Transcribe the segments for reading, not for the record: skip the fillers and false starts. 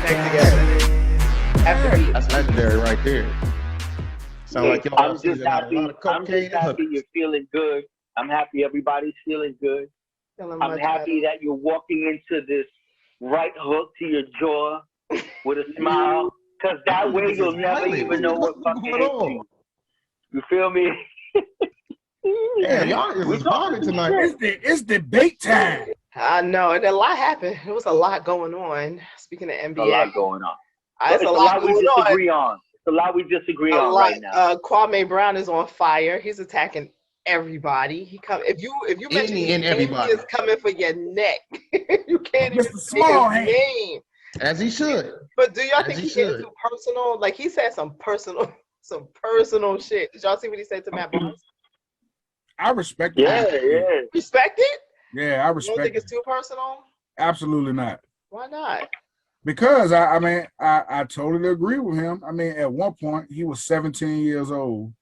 back together. After he, That's legendary right there. Sound like y'all I'm just season had a happy. lot of I'm cocaine just and happy hookers. you're feeling good. I'm happy everybody's feeling good. feeling I'm much happy better. that you're walking into this right hook to your jaw with a smile, because that way you'll never even know what fucking going hit on? you. You feel me? Damn, y'all We is talking vibing some tonight. shit. It's debate time. I know, and a lot happened. There was a lot going on. Speaking of There's NBA, a lot going on. it's It's a a lot lot we going on. disagree on. It's a lot we disagree A on lot. right now. Kwame Brown is on fire. He's attacking everybody. He come if you mention Any his and name, everybody. he is coming for your neck. You can't even Mr. say his Small Hand. name. As he should. But do y'all As think he he getting should. too personal? Like he said some personal shit. Did y'all see what he said to Matt Barnes? I respect Yeah, it. yeah. Respect it? Yeah, I You don't respect think it. it's too personal? Absolutely not. Why not? Because I totally agree with him. I mean, at one point he was 17 years old,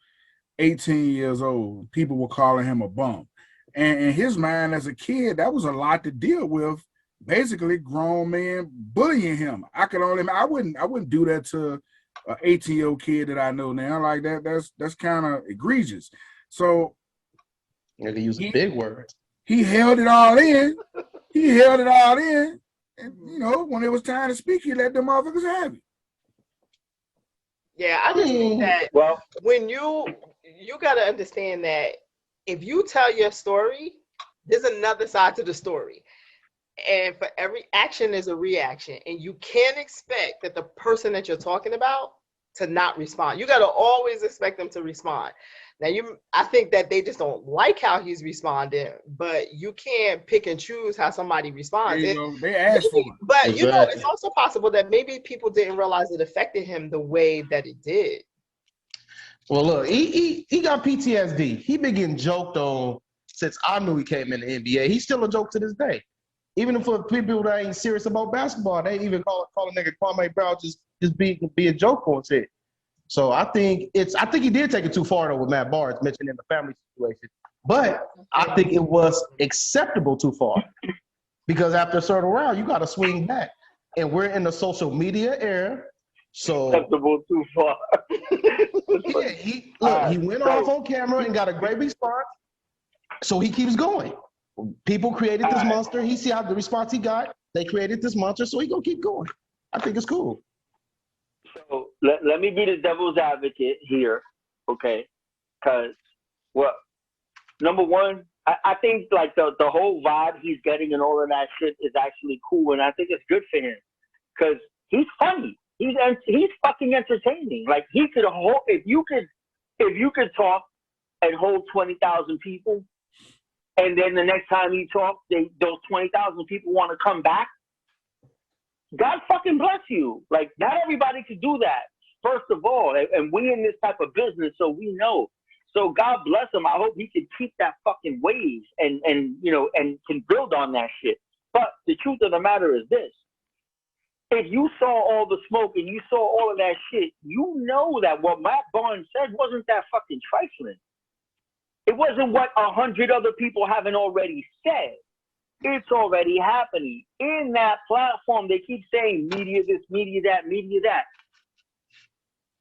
18 years old. People were calling him a bum. And in his mind as a kid, that was a lot to deal with. Basically, grown men bullying him. I wouldn't do that to an 18-year-old kid that I know now. Like that, that's kind of egregious. So Nigga use big words. he held it all in. And when it was time to speak, he let them motherfuckers have it. Yeah, I just think that Well, when you gotta understand that if you tell your story, there's another side to the story. And for every action there's a reaction. And you can't expect that the person that you're talking about to not respond. You gotta always expect them to respond. Now I think that they just don't like how he's responding, but you can't pick and choose how somebody responds. There you go. They asked for it. But Exactly. it's also possible that maybe people didn't realize it affected him the way that it did. Well, look, he got PTSD. He been getting joked on since I knew he came in the NBA. He's still a joke to this day. Even for people that ain't serious about basketball, they even call a nigga Kwame Brown just be a joke on shit. So I think he did take it too far though with Matt Barnes mentioning the family situation. But I think it was acceptable too far. Because after a certain round, you gotta swing back. And we're in the social media era. So acceptable too far. yeah, he went off on camera and got a great response. So he keeps going. People created this monster. He see how the response he got. They created this monster, so he gonna keep going. I think it's cool. So let me be the devil's advocate here, okay? Because, well, number one, I think like the whole vibe he's getting and all of that shit is actually cool, and I think it's good for him because he's funny. He's fucking entertaining. Like he could hold if you could talk and hold 20,000 people. And then the next time he talks, those 20,000 people want to come back. God fucking bless you. Like, not everybody could do that, first of all. And we in this type of business, so we know. So God bless him. I hope he can keep that fucking wave and can build on that shit. But the truth of the matter is this. If you saw all the smoke and you saw all of that shit, you know that what Matt Barnes said wasn't that fucking trifling. It wasn't what 100 other people haven't already said. It's already happening. In that platform, they keep saying media this, media that, media that.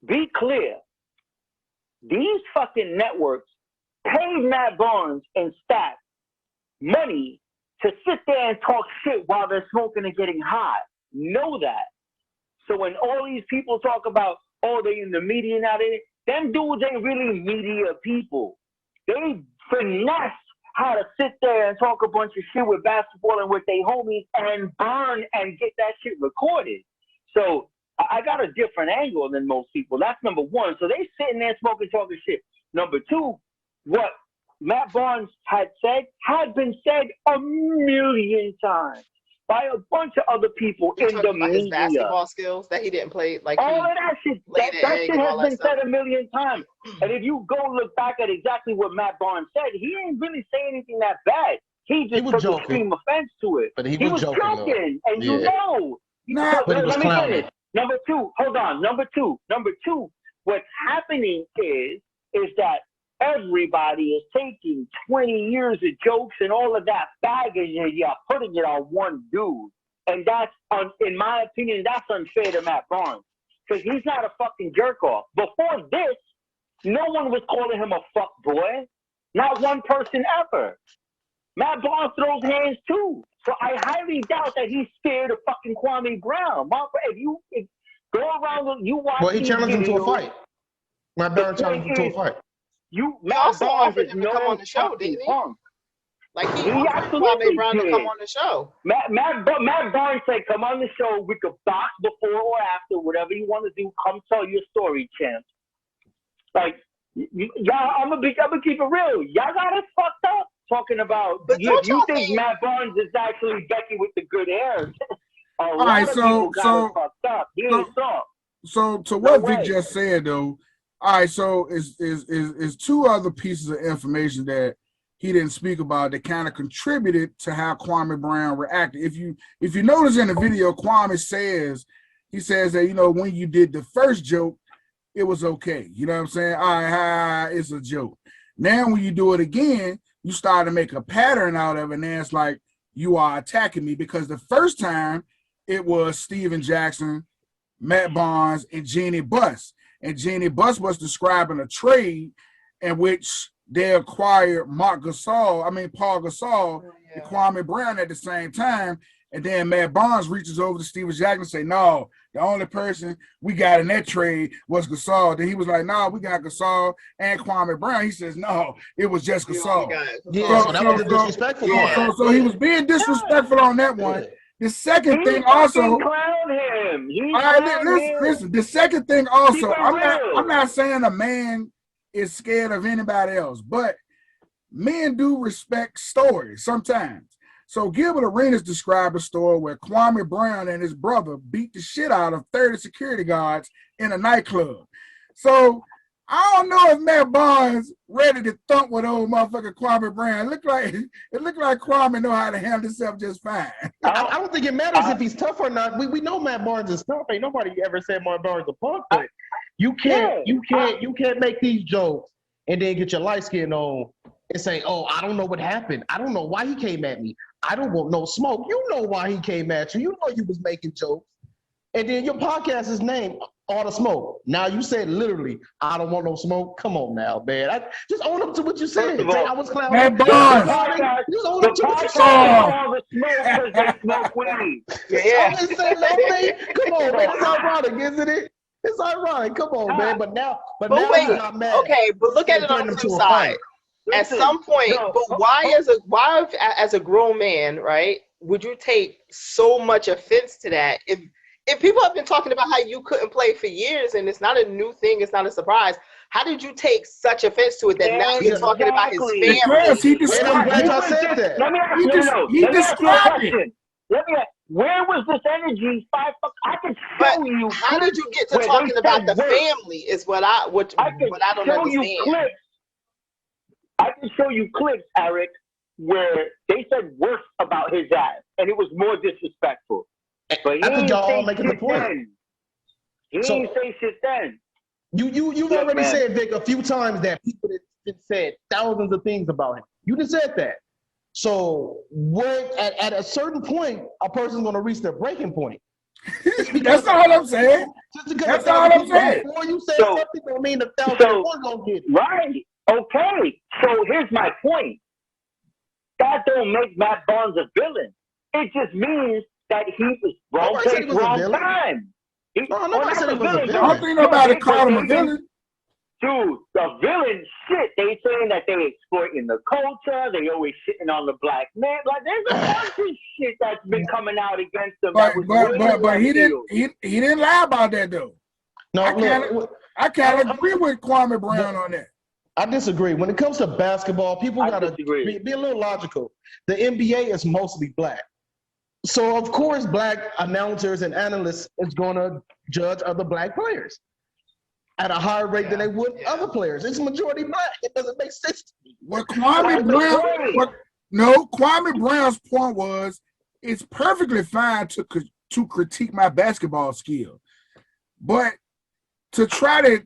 Be clear. These fucking networks pay Matt Barnes and staff money to sit there and talk shit while they're smoking and getting high. Know that. So when all these people talk about, oh, they in the media now, them dudes ain't really media people. They finesse how to sit there and talk a bunch of shit with basketball and with their homies and burn and get that shit recorded. So I got a different angle than most people. That's number one. So they sitting there smoking, talking shit. Number two, what Matt Barnes had been said a million times by a bunch of other people in the about his media. Basketball skills that he didn't play like all of that shit. That shit has been said a million times. And if you go look back at exactly what Matt Barnes said, he didn't really say anything that bad. He just took extreme offense to it. But he was joking and yeah. you know. Nah, but he was let me clowning. finish. Number two, hold on. Number two, what's happening is that everybody is taking 20 years of jokes and all of that baggage and you're putting it on one dude. And that's, in my opinion, that's unfair to Matt Barnes. Because he's not a fucking jerk off. Before this, no one was calling him a fuck boy. Not one person ever. Matt Barnes throws hands too. So I highly doubt that he's scared of fucking Kwame Brown. If go around, you watch. Well, he challenged him to a fight. Matt Barnes challenged him to a fight. Matt Barnes offered is him to come on the show, didn't he? punk. Like he He offered absolutely Kwame Brown to did. come on the show. Matt Barnes said, "Come on the show. We could box before or after, whatever you want to do. Come tell your story, champ." Like, y'all, I'm gonna keep it real. Y'all got us fucked up talking about. But If you think Matt Barnes is actually Becky with the good hair, a lot of people got us fucked up. He ain't soft. So to what Vic just said though, all right. So is two other pieces of information that he didn't speak about that kind of contributed to how Kwame Brown reacted. If you notice in the video, Kwame says that when you did the first joke, it was okay. You know what I'm saying? All right, it's a joke. Now when you do it again, you start to make a pattern out of it, and then it's like you are attacking me because the first time it was Steven Jackson, Matt Barnes, and Jeannie Buss. And Jeannie Buss was describing a trade in which they acquired Paul Gasol, and Kwame Brown at the same time. And then Matt Barnes reaches over to Steven Jackson and say, "No, the only person we got in that trade was Gasol." Then he was like, "No, we got Gasol and Kwame Brown." He says, "No, it was just Gasol." Yeah, so that was the disrespectful part. So he was being disrespectful on that one. Yeah. The second thing also, clown him. Listen. The second thing also, I'm not saying a man is scared of anybody else, but men do respect stories sometimes. So Gilbert Arenas described a story where Kwame Brown and his brother beat the shit out of 30 security guards in a nightclub. So I don't know if Matt Barnes ready to thump with old motherfucker Kwame Brown. It looked like Kwame know how to handle himself just fine. I don't think it matters if he's tough or not. We know Matt Barnes is tough. Ain't nobody ever said Matt Barnes a punk, but you can't make these jokes and then get your light skin on and say, "Oh, I don't know what happened. I don't know why he came at me. I don't want no smoke." You know why he came at you. You know you was making jokes. And then your podcast is named All The Smoke. Now you said literally, "I don't want no smoke." Come on now, man. Just own up to what you said. Say I was clowning. Matt Barnes. Just own up to what you said. All the smoke because they smoke weed. Yeah. I'm just saying, come on, man. It's ironic, isn't it? It's ironic. Come on, man. But now wait, you got mad. okay, but look at it on the flip side. At some point, why as a grown man, right, would you take so much offense to that? If people have been talking about how you couldn't play for years and it's not a new thing, it's not a surprise, how did you take such offense to it that now you're talking about his family? Because he described it. Let me ask you a question. Where was this energy? I can show you. How did you get to talking about the family? Is what I don't understand. I can show you clips, Eric, where they said worse about his ass, and it was more disrespectful. But I think y'all all making the point. He didn't say shit then. You've already said, Vic, a few times that people have said thousands of things about him. You just said that. So at a certain point, a person's going to reach their breaking point. That's all I'm saying. That's all I'm saying. Before you say something, don't mean the thousand one gonna get it. Right. Okay. So here's my point. That don't make Matt Barnes a villain. It just means that he was wrong place, wrong time. Nobody said he was a villain. I don't think nobody called him a villain. Dude, the villain shit. They saying that they exploiting the culture. They always shitting on the black man. Like there's a bunch of shit that's been coming out against them. But he didn't lie about that though. No, I kind of agree with Kwame Brown on that. I disagree. When it comes to basketball, people gotta be a little logical. The NBA is mostly black. So of course black announcers and analysts is gonna judge other black players at a higher rate than they would other players. It's majority black. It doesn't make sense to me. Kwame Brown's point was, it's perfectly fine to critique my basketball skill, but to try to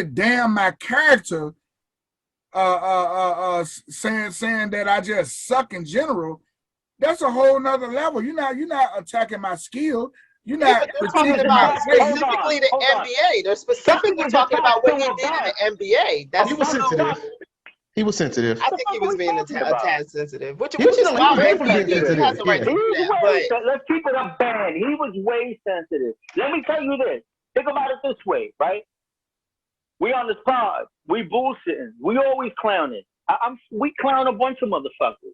damn my character, saying that I just suck in general, that's a whole nother level. You're not attacking my skill. You're Yeah, not but they're talking critiquing my about faith. specifically the Hold on. NBA. They're specifically talking about what he did in the NBA. That's He was sensitive. He was sensitive. I think he was being a tad sensitive, which He was is fine. definitely being He sensitive. has the right to He do was that. way, But let's keep it a band. He was way sensitive. Let me tell you this. Think about it this way, right? We on the spot. We bullshitting. We always clowning. We clown a bunch of motherfuckers.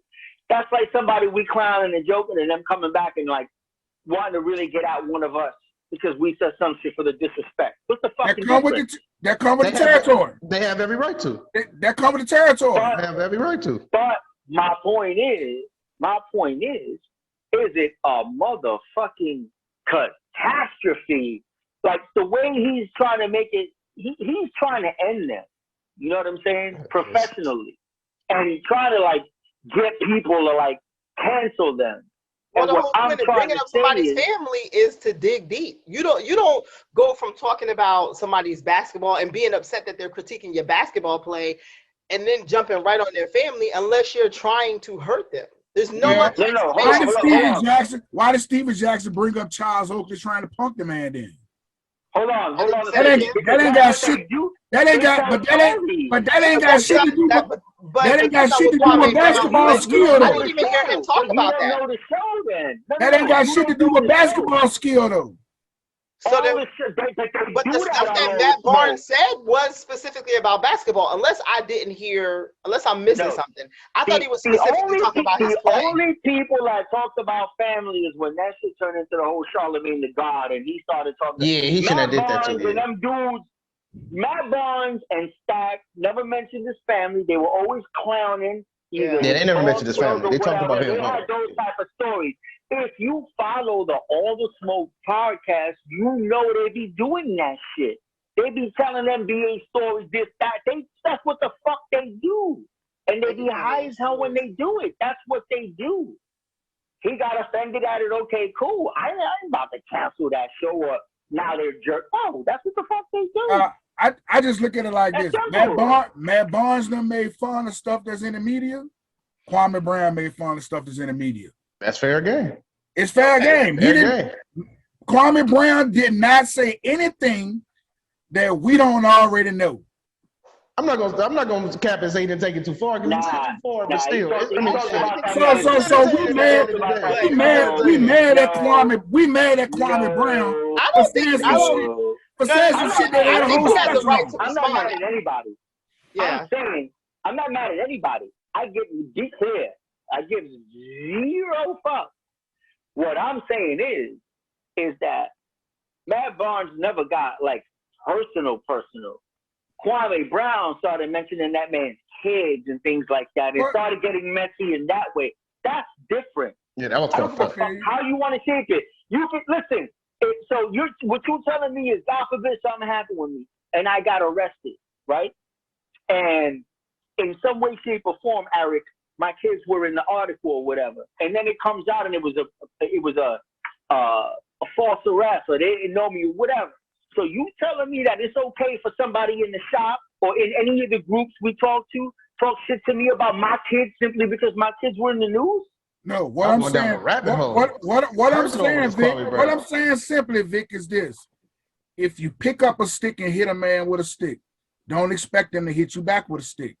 That's like somebody we clowning and joking and them coming back and like wanting to really get out one of us because we said some shit for the disrespect. What's the fucking difference? That come with the territory. They have every right to. That come with the territory. They have every right to. But my point is, is it a motherfucking catastrophe? Like the way he's trying to make it, he's trying to end them. You know what I'm saying? Professionally. And he's trying to like get people to like cancel them. well, And the what whole I'm point of trying bringing to up say somebody's is, family is to dig deep. You don't go from talking about somebody's basketball and being upset that they're critiquing your basketball play and then jumping right on their family unless you're trying to hurt them. There's no other explanation. Why did Steven Jackson bring up Charles Oakley trying to punk the man then? hold on. That ain't got shit. That ain't got shit to do with. That ain't got shit to do with basketball skill though. I didn't even hear him talk about that. Know the show, then. That ain't got shit to do with basketball skill though. So but the stuff that Matt Barnes said was specifically about basketball, unless I'm missing something. I thought he was specifically talking about his play. The only people that talked about family is when that shit turned into the whole Charlemagne the God, and he started talking. Yeah, he shouldn't have did that to me. And them dudes, Matt Barnes and Stack never mentioned his family. They were always clowning. Yeah, they never mentioned his family. They talked about him. They had those type of stories. If you follow the All The Smoke podcast, you know they be doing that shit. They be telling them NBA stories, this, that. That's what the fuck they do. And they be high as hell when they do it. That's what they do. He got offended at it. Okay, cool. I ain't about to cancel that show or now they're jerk. No, that's what the fuck they do. I just look at it like this. Matt Barnes done made fun of stuff that's in the media. Kwame Brown made fun of stuff that's in the media. That's fair game. It's fair game. Kwame Brown did not say anything that we don't already know. I'm not gonna cap and say he didn't take it too far because he took it too far, but still. We mad at Kwame Brown. I don't think for saying some shit that had a whole spectrum. I'm not mad at anybody. Yeah. I'm not mad at anybody. Be clear. I give zero fucks. What I'm saying is that Matt Barnes never got like personal. Kwame Brown started mentioning that man's kids and things like that. It started getting messy in that way. That's different. Yeah, that was fucked up. How you want to shape it? You can listen. So what you're telling me is, God forbid something happened with me and I got arrested, right? And in some way, shape, or form, Eric, my kids were in the article or whatever, and then it comes out and it was a false arrest or they didn't know me or whatever. So you telling me that it's okay for somebody in the shop or in any of the groups we talk shit to me about my kids simply because my kids were in the news? No, what I'm saying simply, Vic, is this. If you pick up a stick and hit a man with a stick, don't expect him to hit you back with a stick.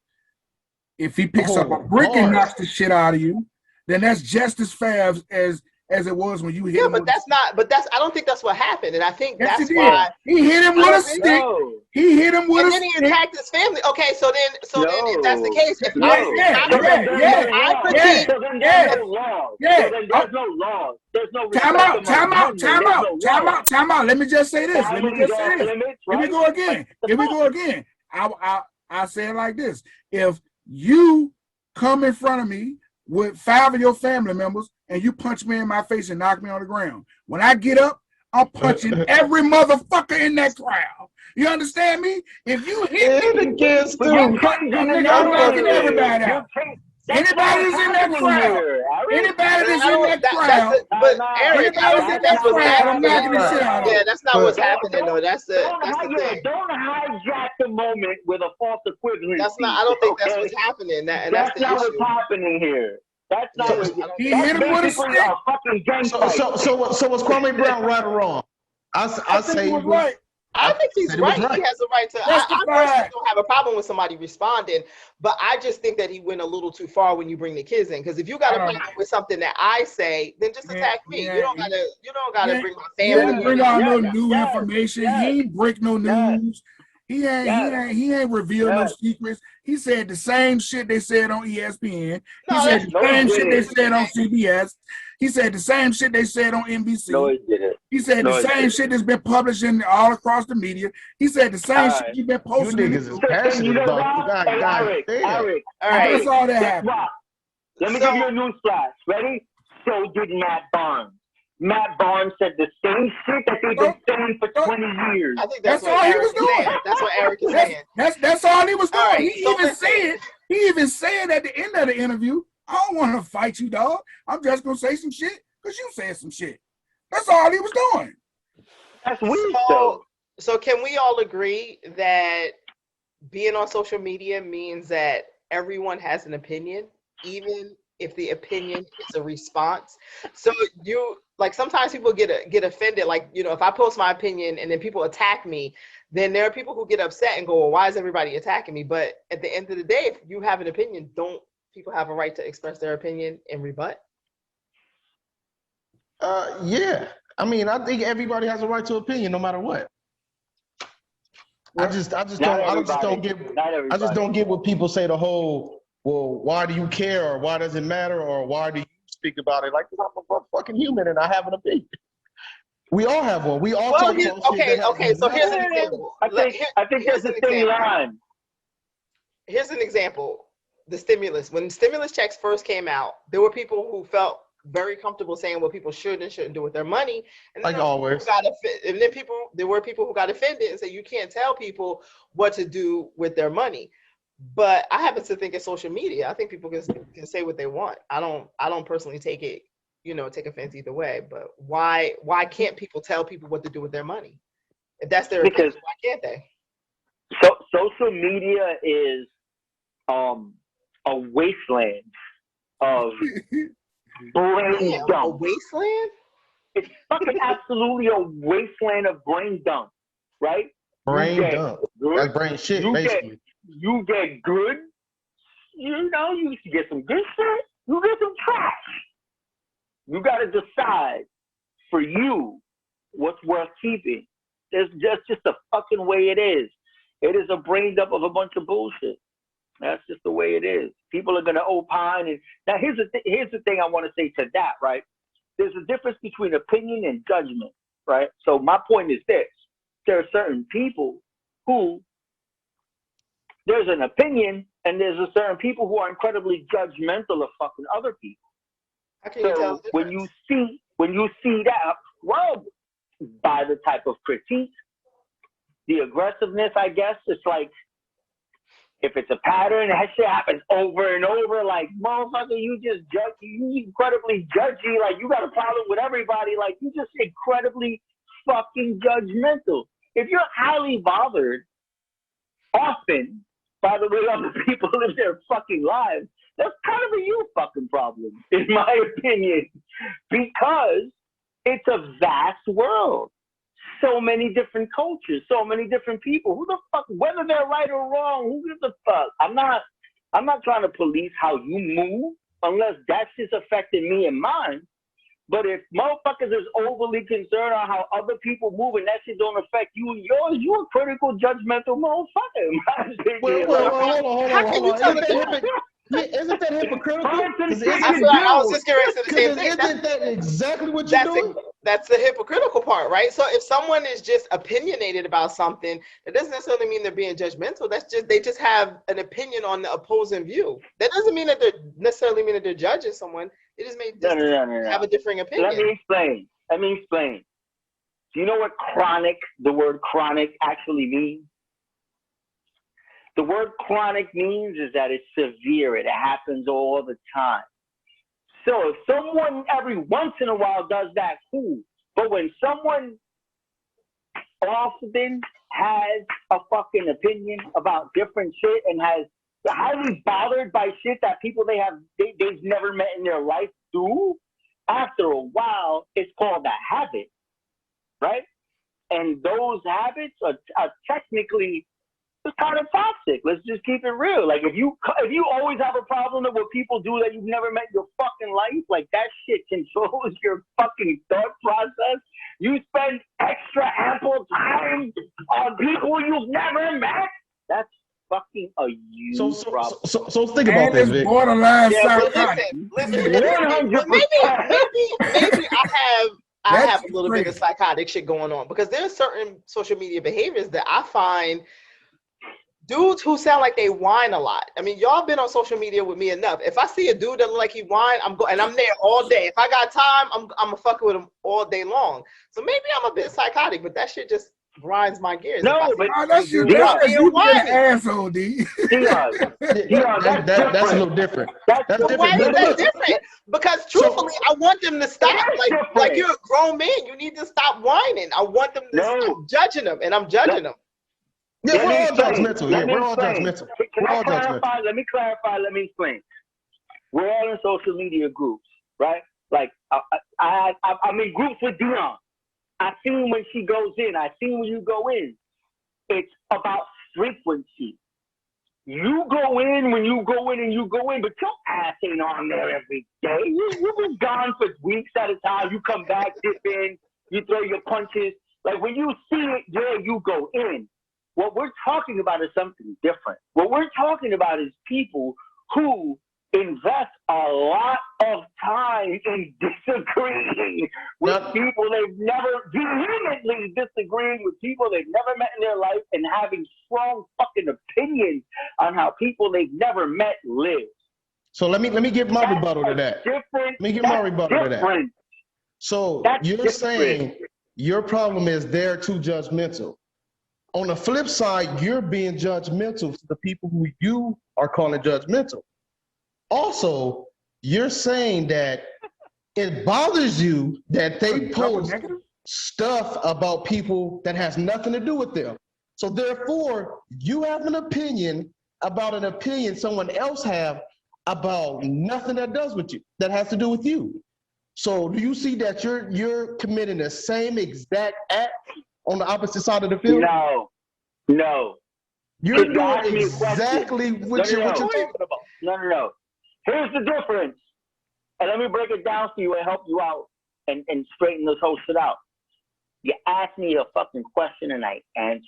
If he picks up a brick and knocks the shit out of you, then that's just as fair as it was when you hit him. But I don't think that's what happened. And I think that's why he hit him with a stick. He hit him with a stick. And then he attacked his family. Okay, so then if that's the case, there's no law. There's no time out. Let me just say this. Here we go again. I say it like this. If you come in front of me with 5 of your family members and you punch me in my face and knock me on the ground, when I get up, I'm punching every motherfucker in that crowd. You understand me? If you hit me, I'm knocking everybody out. Anybody that's in that crowd, but Eric, I don't think that's what's happening. I'm knocking the shit out of Yeah, that's not what's happening though. That's the thing. Don't hijack the moment with a false equivalency. I don't think that's what's happening. That's not what's happening here. That's not Yeah, what I don't He think that's hit him with a basically stick. a fucking gang So, fight. was Kwame Brown right or wrong? I think say he was right. I think he's said he was right. He has a right to. I personally Justified. don't have a problem with somebody responding, but I just think that he went a little too far when you bring the kids in. Because if you got a problem with something that I say, then just attack me. You don't gotta bring my He family ain't in. bring out no Yes, new yes, information. yes, He ain't break no yes, news. He yes, ain't revealed no yes. secrets. He said the same shit they said on ESPN. He No, said that's the No, he same shit they didn't. said on CBS. He said the same shit they said on NBC. No, he didn't. He said No, the he same didn't. shit that's been published in all across the media. He said the same shit Alright. he been you posting in niggas the is group. And you passionate know about why? Hey, God Eric, damn. Eric, all right. That's all that guess happened. what? Let me So- give you a news flash. Ready? So did Matt Barnes. Matt Barnes said the same shit that they've been saying for 20 years. I think That's what all he Eric was is saying. doing. That's what Eric is saying. That's all he was doing. All right, He so even listen. said at the end of the interview, I don't want to fight you, dog. I'm just gonna say some shit because you said some shit. That's all he was doing. That's weird, though. So can we all agree that being on social media means that everyone has an opinion, even if the opinion is a response? So you like sometimes people get offended, like, you know, if I post my opinion and then people attack me, then there are people who get upset and go, well, why is everybody attacking me? But at the end of the day, if you have an opinion, don't people have a right to express their opinion and rebut? Yeah. I mean, I think everybody has a right to opinion, no matter what. I just Not don't get. Not I everybody. just don't get what people say. The whole, well, why do you care, or why does it matter, or why do you speak about it? Like, 'cause I'm a fucking human and I have an opinion. We all have one. We all Well, talk about shit. okay. So here's an example. I think Here's there's an a thin example. line. Here's an example. The stimulus. When stimulus checks first came out, there were people who felt very comfortable saying what people should and shouldn't do with their money. And then Like always. there were people who got offended and said you can't tell people what to do with their money. But I happen to think it's social media. I think people can say what they want. I don't personally take offense either way. But why can't people tell people what to do with their money? If that's their opinion, why can't they? So social media is a wasteland of brain A dump. wasteland? It's fucking absolutely a wasteland of brain dump, right? Brain dump. That's brain shit, basically. You get good, you know, you get some good shit, you get some trash. You gotta decide for you what's worth keeping. That's just the fucking way it is. It is a brain dump of a bunch of bullshit. That's just the way it is. People are gonna opine, and now here's the thing I want to say to that, right? There's a difference between opinion and judgment, right? So my point is this: there are certain people who there's an opinion, and there's a certain people who are incredibly judgmental of fucking other people. How can you tell So the when you see that, well, by the type of critique, the aggressiveness, I guess, it's like if it's a pattern, that shit happens over and over. Like, motherfucker, you just judge, you incredibly judgy. Like, you got a problem with everybody. Like, you just incredibly fucking judgmental. If you're highly bothered often by the way other people live their fucking lives, that's kind of a you fucking problem, in my opinion, because it's a vast world. So many different cultures, so many different people. Who the fuck, whether they're right or wrong, who gives a fuck? I'm not trying to police how you move unless that's just affecting me and mine. But if motherfuckers is overly concerned on how other people move and that shit don't affect you and yours, you a critical, judgmental motherfucker. Hold How can you tell the on. difference? Isn't that hypocritical? That's I was just getting ready to say the same thing. Isn't that exactly what you're doing? That's the hypocritical part, right? So if someone is just opinionated about something, that doesn't necessarily mean they're being judgmental. They just have an opinion on the opposing view. That doesn't mean that they're judging someone. It just may have a differing opinion. Let me explain. Do you know what the word chronic actually means? The word chronic means is that it's severe. It happens all the time. So if someone every once in a while does that, cool. But when someone often has a fucking opinion about different shit and has highly bothered by shit that people they've never met in their life do, after a while, it's called a habit, right? And those habits are technically it's kind of toxic. Let's just keep it real. Like if you always have a problem with what people do that you've never met in your fucking life, like that shit controls your fucking thought process. You spend extra ample time on people you've never met. That's fucking a huge problem. So think about And this, it's Vic. borderline Yeah, but psychotic. listen. 100%. Maybe I That's have a little bit of crazy. psychotic shit going on because there's certain social media behaviors that I find dudes who sound like they whine a lot. I mean, y'all been on social media with me enough. If I see a dude that look like he whine, and I'm there all day. If I got time, I'm gonna fuck with him all day long. So maybe I'm a bit psychotic, but that shit just grinds my gears. No, but That's you being an asshole, D. That's a little different. That's different. Why is But that look, different? Because truthfully, I want them to stop. Like you're a grown man, you need to stop whining. I want them to stop judging them, and I'm judging them. yeah, we're all judgmental. Yeah, we're all judgmental. Can We're I all clarify? judgmental. Let me clarify. Let me explain. We're all in social media groups, right? Like I'm in groups with Dion. I seen when she goes in. I seen when you go in. It's about frequency. You go in when you go in and you go in, but your ass ain't on there every day. You been gone for weeks at a time. You come back, dip in, you throw your punches. Like when you see it, yeah, you go in. What we're talking about is something different. What we're talking about is people who invest a lot of time in disagreeing with people they've never, vehemently disagreeing with people they've never met in their life and having strong fucking opinions on how people they've never met live. So let me give my rebuttal to that. Let me give my rebuttal to that. So you're saying your problem is they're too judgmental. On the flip side, you're being judgmental to the people who you are calling judgmental. Also, you're saying that it bothers you that they post stuff about people that has nothing to do with them. So therefore, you have an opinion about an opinion someone else have about nothing that does with you, that has to do with you. So do you see that you're committing the same exact act on the opposite side of the field? No. You're doing exactly what you're talking about. No. Here's the difference. And let me break it down for you and help you out and straighten this whole shit out. You asked me a fucking question and I answered.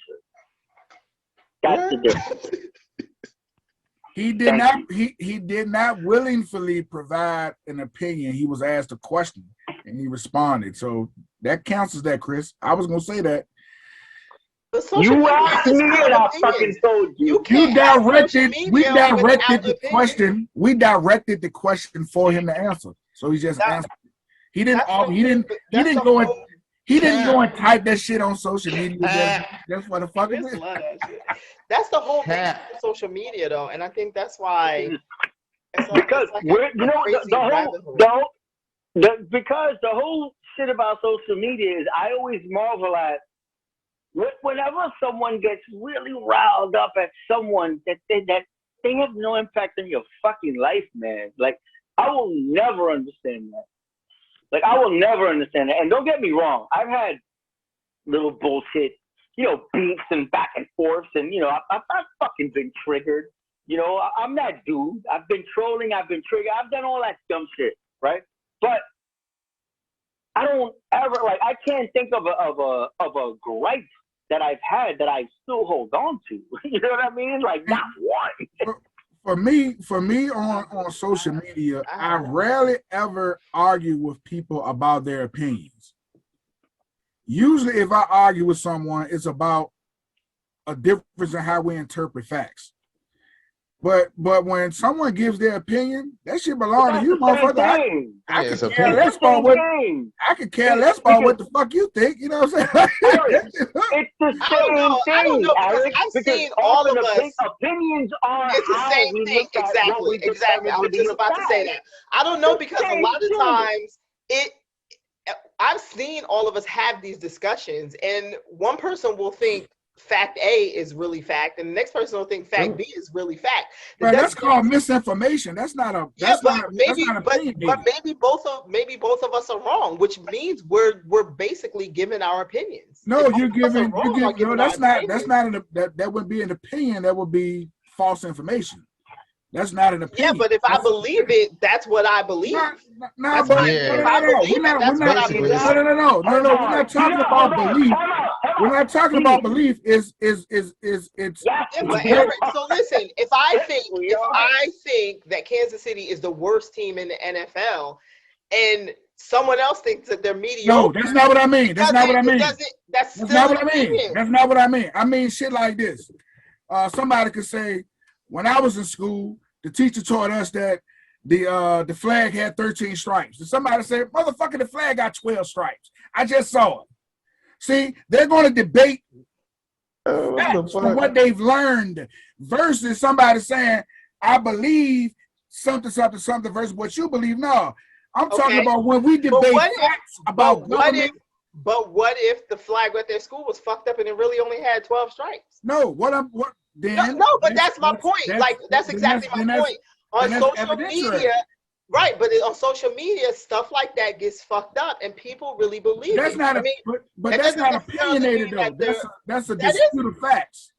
That's the difference. He did not willingly provide an opinion. He was asked a question and he responded. So that counts as that, Chris. I was gonna say that. You asked me and I fucking told you. We directed the question. We directed the question for him to answer. So he just answered. He didn't go and type that shit on social media. That's what the fuck it is. That's the whole thing with social media, though, and I think that's why. Because the whole shit about social media is I always marvel at whenever someone gets really riled up at someone that they have no impact on your fucking life, man. Like I will never understand that. Like I will never understand that. And don't get me wrong, I've had little bullshit, beefs and back and forths, and I've fucking been triggered. I'm that dude. I've been trolling. I've been triggered. I've done all that dumb shit, right? But I don't ever I can't think of a gripe that I've had that I still hold on to. You know what I mean? Like not one. For me on social media, I rarely ever argue with people about their opinions. Usually if I argue with someone, it's about a difference in how we interpret facts. But when someone gives their opinion, that shit belongs to you, motherfucker. I could care less about what the fuck you think. You know what I'm saying? It's the same thing. I don't know because I've seen all of us. Opinions are it's the same thing. Exactly. I was just about to say that. I don't know because a lot of times I've seen all of us have these discussions, and one person will think fact A is really fact, and the next person will think fact B is really fact. But that's called misinformation. That's not a. That's not. That's not opinionated. maybe both of us are wrong, which means we're basically giving our opinions. No, you're giving. No, that's not. That's not that would be an opinion. That would be false information. That's not an opinion. Yeah, but if I believe it, that's what I believe. No, we're not talking about belief. We're not talking about belief. It's. Yeah, but Eric, so listen, if I think that Kansas City is the worst team in the NFL, and someone else thinks that they're mediocre. No, that's not what I mean. That's not what I mean. That's not what I mean. That's not what I mean. I mean shit like this. Somebody could say, when I was in school, the teacher taught us that the flag had 13 stripes. And somebody said, motherfucker, the flag got 12 stripes. I just saw it. See, they're going to debate what they've learned versus somebody saying, I believe something versus what you believe. No, I'm talking about when we debate facts about government. But what if the flag at their school was fucked up and it really only had 12 stripes? No, but that's my point. That's exactly my point. On social media, right? But on social media, stuff like that gets fucked up, and people really believe that's it. Not but that's not opinionated though. That's a dispute of facts.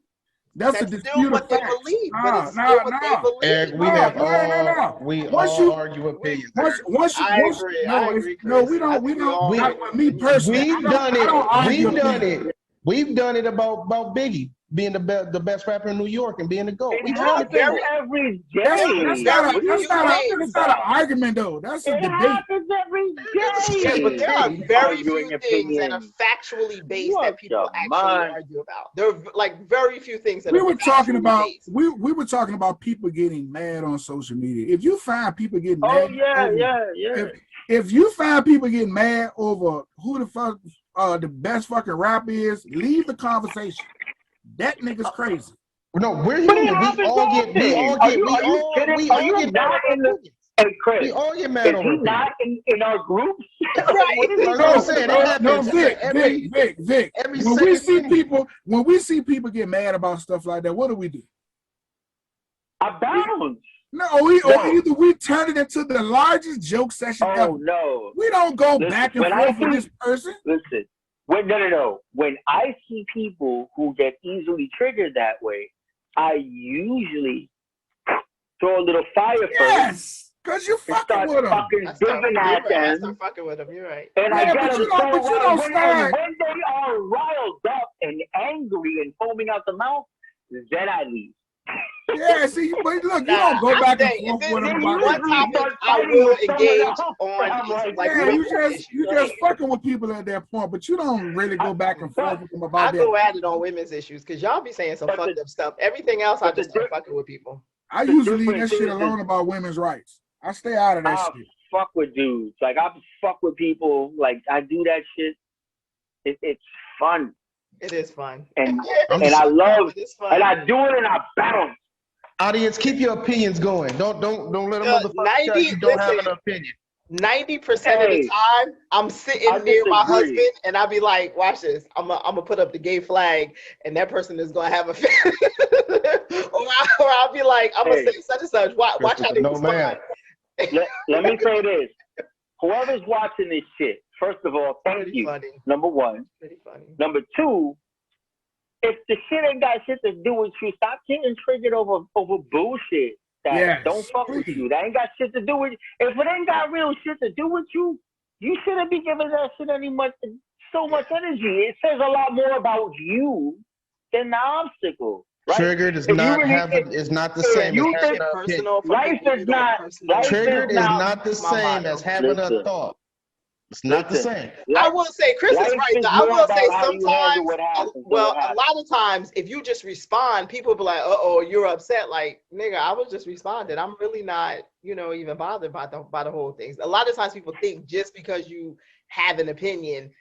That's a dispute of facts. Eric, we all argue opinions. I agree. No, we don't. Me personally, We've done it about Biggie being the best rapper in New York and being the GOAT. It happens every day. That's not an argument though. That's a debate. It happens every day. Yeah, but there are very few things that are factually based that people actually argue about. There are like very few things that we were talking about people getting mad on social media. If you find people getting mad, If you find people getting mad over who the fuck the best fucking rap is, leave the conversation. That nigga's crazy. No, we're human. We all get mad over it. Not in our groups. Vic. When we see people get mad about stuff like that, what do? I bounce. Either we turn it into the largest joke session ever. No. We don't go back and forth with this person. Listen. No. When I see people who get easily triggered that way, I usually throw a little fire first. Yes, because you fucking with them. I start fucking with them. You're right. And I get them when they are riled up and angry and foaming out the mouth, then I leave. Yeah, see, but look, you don't go back and forth with them. One topic I will engage on. You just fucking with people at that point, but you don't really go back and forth with them about that. I go at it on women's issues because y'all be saying some fucked up stuff. Everything else, I just start fucking with people. I usually leave that shit alone about women's rights. I stay out of that shit. Fuck with dudes. Like I fuck with people. Like I do that shit. It's fun. It is fun. And I love it. And I do it and I bounce. Audience, keep your opinions going. Don't let them motherfucker tell you don't have an opinion. 90% of the time, I'm sitting near my husband and I'll be like, watch this. I'm gonna put up the gay flag and that person is gonna have a or I'll be like, I'm gonna say such and such. Watch how they respond. Let me say this. Whoever's watching this shit, first of all, thank you. Funny. Number one. Pretty funny. Number two, if the shit ain't got shit to do with you, stop getting triggered over bullshit that don't fuck with you. That ain't got shit to do with you. If it ain't got real shit to do with you, you shouldn't be giving that shit so much energy. It says a lot more about you than the obstacle. Right? Triggered is not the same as having an opinion. Triggered is not the same as having a thought. It's not the same. I will say, Chris is right. I will say sometimes, a lot of times, if you just respond, people be like, "Uh-oh, you're upset." Like, nigga, I was just responding. I'm really not, even bothered by the whole thing. A lot of times people think just because you have an opinion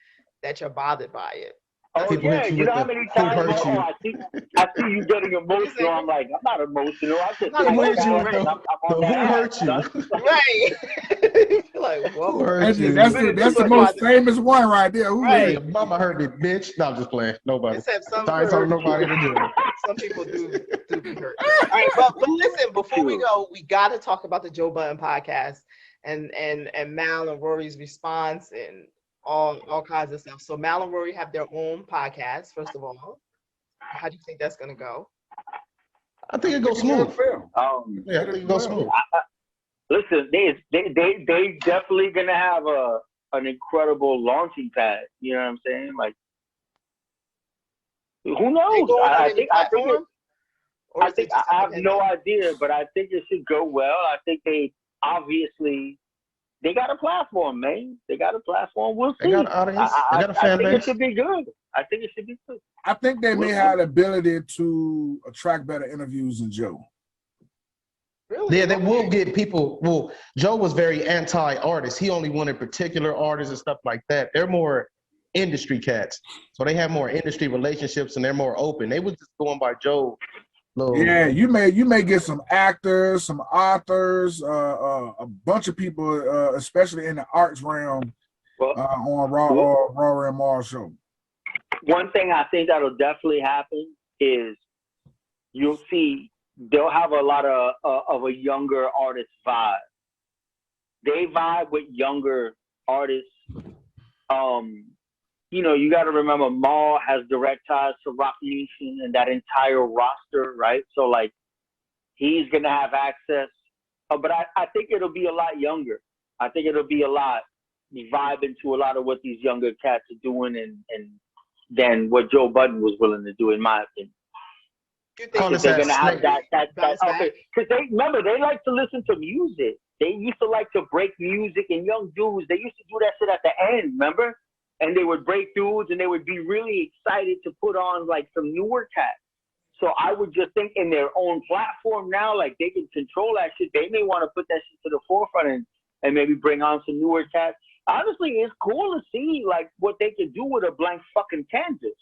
that you're bothered by it. Oh People yeah, hit you you with know how the many who times? hurt you. I see you getting emotional. I'm like, I'm not emotional. I just Not hit People my hit you with balance. emotional. I'm the on that who hurt ass, you. son. Right. Like, whoa. Who hurt That's, you? that's the most famous one right there. Who Yeah, Right. your mama hurt me, bitch. No, I'm just playing. Nobody. Except some I ain't talking to nobody in the gym. some people do be hurt. All right, but listen, before we go, we got to talk about the Joe Budden podcast and Mal and Rory's response and all kinds of stuff. So Mal and Rory have their own podcast. First of all, how do you think that's gonna go? I think it goes smooth. Yeah, I think it goes smooth. Listen, they definitely gonna have an incredible launching pad. You know what I'm saying? Like, who They knows? going on I any think platform? Or I is it think just I have independent? no idea, but I think it should go well. I think they obviously they got a platform, man. They got a platform. We'll see. They got an audience. They got a I fan think base. it should be good. I think it should be good. I think they may have the ability to attract better interviews than Joe. Really? Yeah, they will get people. Well, Joe was very anti-artist. He only wanted particular artists and stuff like that. They're more industry cats, so they have more industry relationships and they're more open. They was just going by Joe. Yeah, you may get some actors, some authors, a bunch of people, especially in the arts realm, on Raw and Mars show. One thing I think that'll definitely happen is you'll see they'll have a lot of a younger artist vibe. They vibe with younger artists. You know, you got to remember Maul has direct ties to Rock Nation and that entire roster, right? So like, he's gonna have access. But I think it'll be a lot younger. I think it'll be a lot vibing to a lot of what these younger cats are doing and than what Joe Budden was willing to do, in my opinion. You think They're gonna have that bounce back? okay? Because they like to listen to music. They used to like to break music, and young dudes, they used to do that shit at the end, remember? And they would break dudes, and they would be really excited to put on like some newer cats. So I would just think in their own platform now, like they can control that shit. They may want to put that shit to the forefront and maybe bring on some newer cats. Honestly, it's cool to see like what they can do with a blank fucking canvas.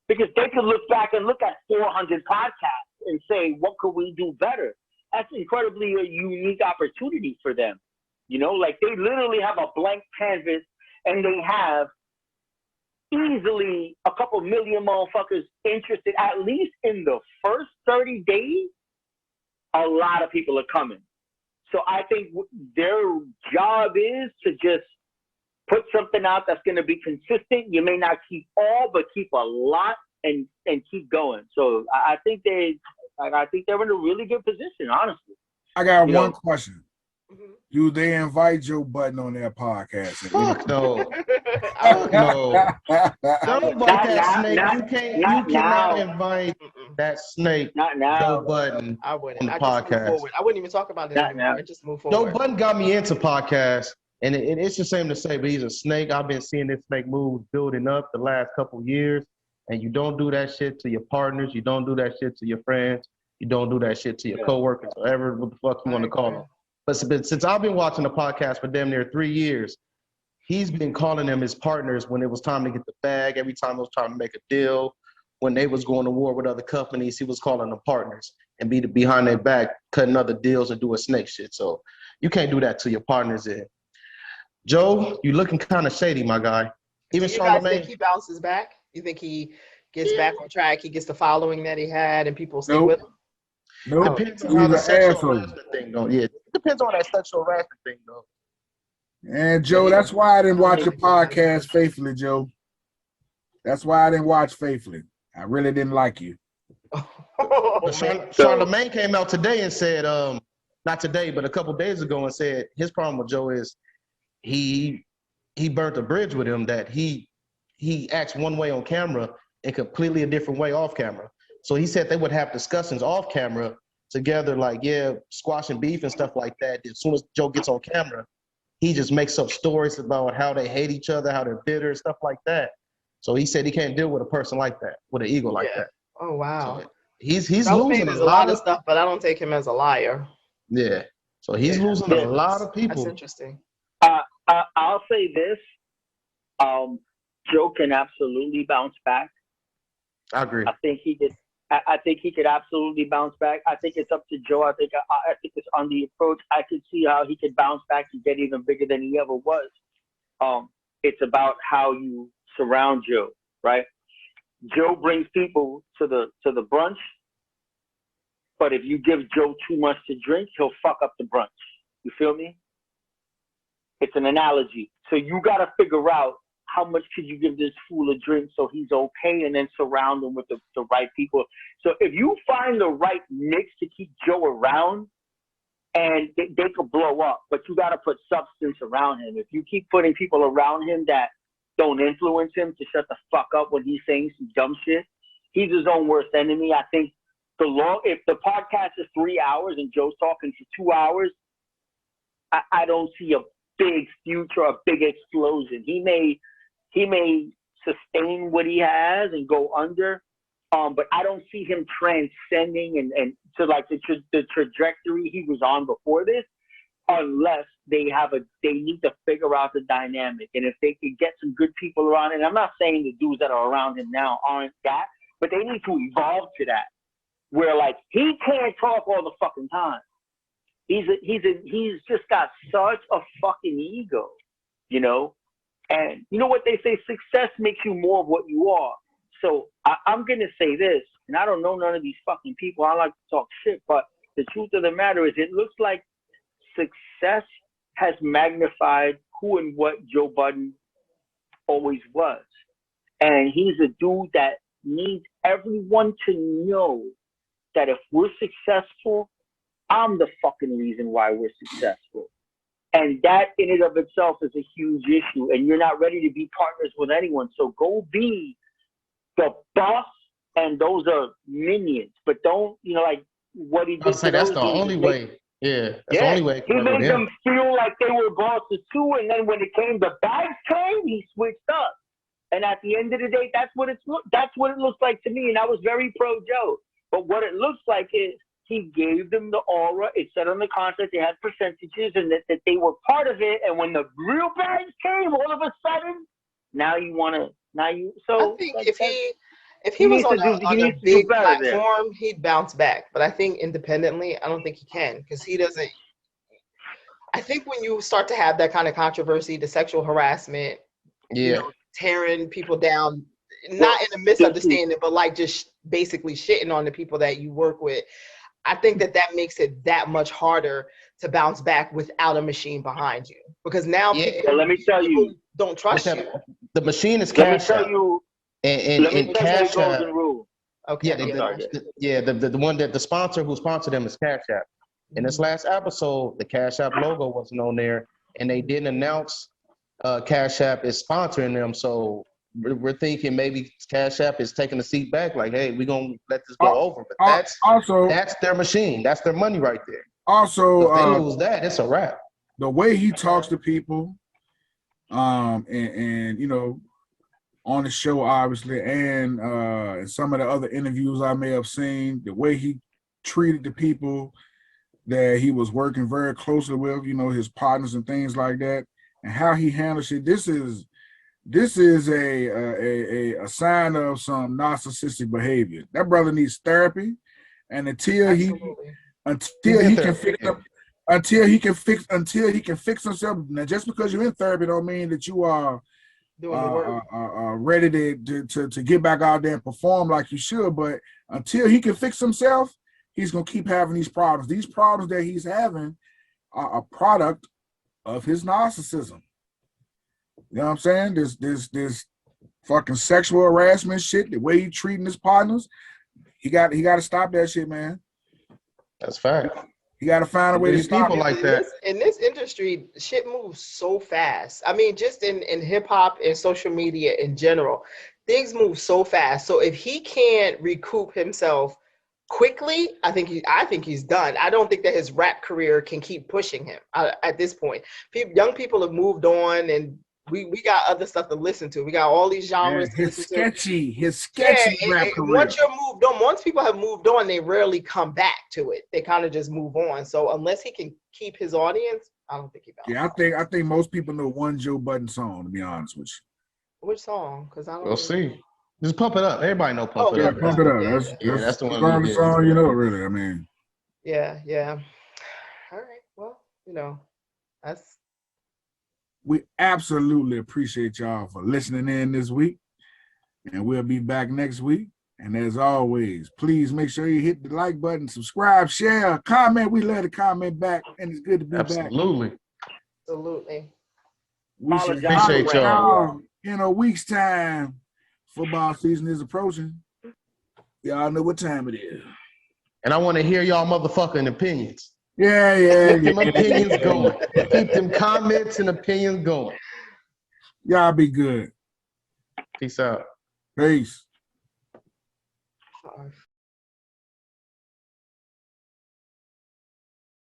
Because they could look back and look at 400 podcasts and say, what could we do better? That's incredibly a unique opportunity for them. You know, like they literally have a blank canvas and they have easily a couple million motherfuckers interested, at least in the first 30 days. A lot of people are coming. So I think their job is to just put something out that's going to be consistent. You may not keep all, but keep a lot and keep going. So I think they're in a really good position, honestly. I got one question. Do they invite Joe Budden on their podcast? Fuck no. Fuck no. Don't invite that snake. You cannot invite that snake, Joe Budden, I wouldn't. on the I just move podcast. forward. I wouldn't even talk about it anymore. I just move forward. Joe Budden got me into podcasts, and it's the same to say, but he's a snake. I've been seeing this snake move building up the last couple years, and you don't do that shit to your partners. You don't do that shit to your friends. You don't do that shit to your coworkers, whatever what the fuck you want to call them. But since I've been watching the podcast for damn near 3 years, he's been calling them his partners when it was time to get the bag, every time it was time to make a deal. When they was going to war with other companies, he was calling them partners and be behind their back, cutting other deals and doing snake shit. So you can't do that to your partners. Joe, you looking kind of shady, my guy. Even you guys Charlamagne. think he bounces back? You think he gets back on track? He gets the following that he had, and people stay with him? Nope. Depends on how the sexual harassment thing goes. Yeah, depends on that sexual harassment thing though. And Joe, that's why I didn't watch your podcast faithfully, Joe. That's why I didn't watch faithfully. I really didn't like you. Charlamagne came out today and said, not today, but a couple days ago, and said his problem with Joe is he burnt a bridge with him, that he acts one way on camera and completely a different way off camera. So he said they would have discussions off camera together, like, squashing beef and stuff like that. As soon as Joe gets on camera, he just makes up stories about how they hate each other, how they're bitter, stuff like that. So he said he can't deal with a person like that, with an ego like that. Oh, wow. So he's losing a lot of stuff, but I don't take him as a liar. Yeah. So he's losing a lot of people. That's interesting. I'll say this. Joe can absolutely bounce back. I agree. I think he could. I think he could absolutely bounce back. I think it's up to Joe. I think it's on the approach. I could see how he could bounce back and get even bigger than he ever was. It's about how you surround Joe, right? Joe brings people to the brunch, but if you give Joe too much to drink, he'll fuck up the brunch. You feel me? It's an analogy. So you got to figure out how much could you give this fool a drink so he's okay, and then surround him with the right people. So if you find the right mix to keep Joe around, and they could blow up, but you got to put substance around him. If you keep putting people around him that don't influence him to shut the fuck up when he's saying some dumb shit, he's his own worst enemy. I think if the podcast is 3 hours and Joe's talking for 2 hours, I don't see a big future, a big explosion. He may sustain what he has and go under, but I don't see him transcending and to like the trajectory he was on before this, unless they need to figure out the dynamic. And if they could get some good people around, and I'm not saying the dudes that are around him now aren't that, but they need to evolve to that, where like he can't talk all the fucking time. He's just got such a fucking ego, you know? And you know what they say, success makes you more of what you are. So I'm going to say this, and I don't know none of these fucking people. I like to talk shit, but the truth of the matter is it looks like success has magnified who and what Joe Budden always was. And he's a dude that needs everyone to know that if we're successful, I'm the fucking reason why we're successful. And that in and of itself is a huge issue. And you're not ready to be partners with anyone. So go be the boss, and those are minions. But don't, like what he did. I'll say that's the only way. Yeah, that's the only way. He made them feel like they were bosses too. And then when the bags came, he switched up. And at the end of the day, that's what it looks like to me. And I was very pro Joe. But what it looks like is he gave them the aura. It said on the contract they had percentages and that they were part of it. And when the real bags came, all of a sudden, So I think if he was on a big platform, he'd bounce back. But I think independently, I don't think he can, because he doesn't. I think when you start to have that kind of controversy, the sexual harassment, tearing people down, not in a misunderstanding, but like just basically shitting on the people that you work with, I think that makes it that much harder to bounce back without a machine behind you. Because now people, let me tell you, don't trust you. The machine is Cash App. And Cash App. Okay. The one that the sponsor who sponsored them is Cash App. In this last episode, the Cash App logo wasn't on there, and they didn't announce Cash App is sponsoring them. So we're thinking maybe Cash App is taking a seat back, like, hey, we're gonna let this go over. But that's their machine. That's their money right there. Also, if they lose that, it's a wrap. The way he talks to people, and on the show, obviously, and in some of the other interviews I may have seen, the way he treated the people that he was working very closely with, his partners and things like that, and how he handles it. This is a sign of some narcissistic behavior. That brother needs therapy, and until he can fix himself. Now, just because you're in therapy don't mean that you are ready to get back out there and perform like you should. But until he can fix himself, he's gonna keep having these problems. These problems that he's having are a product of his narcissism. You know what I'm saying? This fucking sexual harassment shit, the way he treating his partners, he got to stop that shit, man. That's fact. You got to find a way to stop people like that. In this industry, shit moves so fast. I mean, just in hip hop and social media in general, things move so fast. So if he can't recoup himself quickly, I think he's done. I don't think that his rap career can keep pushing him at this point. Young people have moved on, and we got other stuff to listen to. We got all these genres. His sketchy rap career. Once people have moved on, they rarely come back to it. They kind of just move on. So unless he can keep his audience, I don't think he will. Yeah, I think most people know one Joe Budden song, to be honest with you. Which song? Because I don't. We'll see. Just pump it up. Everybody know pump Oh, it Yeah, up. pump it up. Yeah, that's the That's one the we only did. song you know, really. I mean, yeah, yeah. All right. Well, that's we absolutely appreciate y'all for listening in this week. And we'll be back next week. And as always, please make sure you hit the like button, subscribe, share, comment. We love to comment back, and it's good to be back. Absolutely. absolutely. We should Appreciate y'all. in a week's time. Football season is approaching. Y'all know what time it is. And I want to hear y'all motherfucking opinions. Yeah. Keep them opinions going. Keep them comments and opinions going. Y'all be good. Peace out. Peace. Our